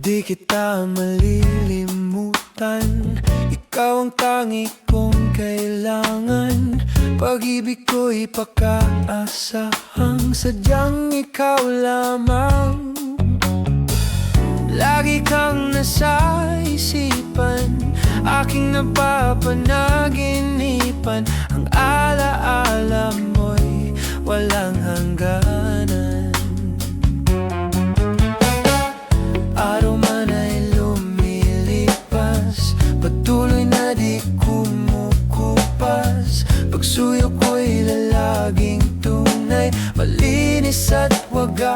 Di kita malilimutan, ikaw ang tangi kong kailangan. Pag-ibig ko'y pagkaasahang sadyang ikaw lamang. Lagi kang nasa isipan, aking napapanaginipan. Ang alaala mo'y walang hangganan. Araw man ay lumilipas, patuloy na di kumukupas. Pagsuyo ko'y lalaging tunay, malinis at wagas.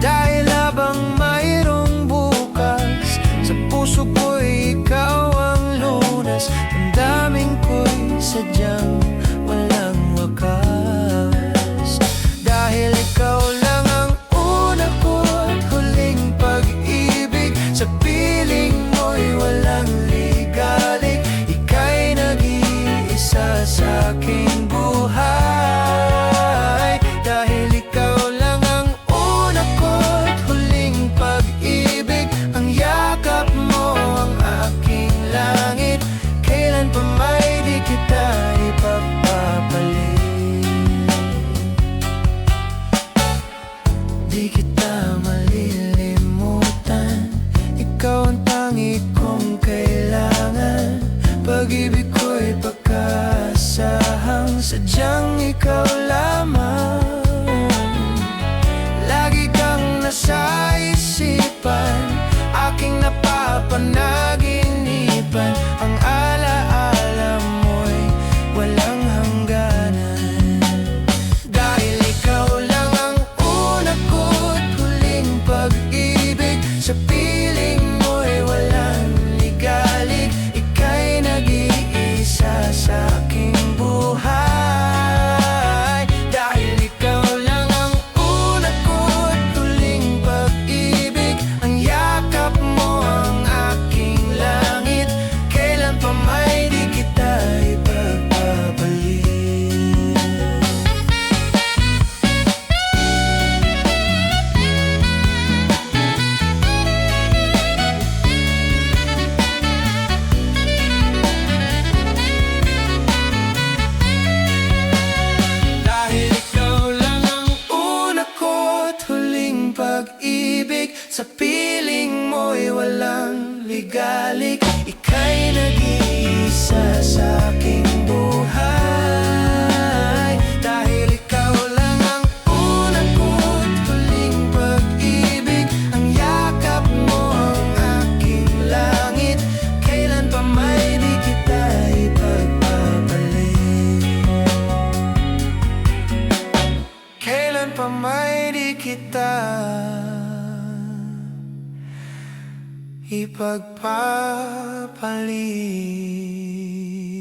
Dahil habang mayroong bukas, sa puso ko'y ikaw ang lunas. Ang daming ko'y sadyang walang wakas. Dahil ikaw lang ang una ko at huling pag-ibig. Sa piling mo'y walang ligalig, ika'y nag-iisa sa aking buhay. Dahil ikaw lang ang una ko at huling pag-ibig. Ang yakap mo ang aking langit, kailan pa may di kita ipagpapalit. Di kita malilimutan, ikaw ang tangi kong kailangan. Pag-ibig ko'y pagkasahang sadyang ikaw lamang. Lagi kang nasa isipan, aking napapanaginipan. Ang alaala mo'y walang hangganan. Dahil ikaw lang ang una ko't huling pag-ibig. Sa piling mo'y walang ligalig, ika'y nag-iisa sa aking buhay. Dahil ikaw lang ang una ko't huling pag-ibig. Ang yakap mo ang aking langit, kailan pa may di kita ipagpapalit. Dahil ikaw lang ang una ko't huling pag-ibig. Sa piling mo'y walang ligalig, ika'y nag-iisa sa aking buhay. Dahil ikaw lang ang una ko't huling pag-ibig. Ang yakap mo ang aking langit, kailan pa may di kita ipagpapalit. Kailan pa may di kita ipagpapalit.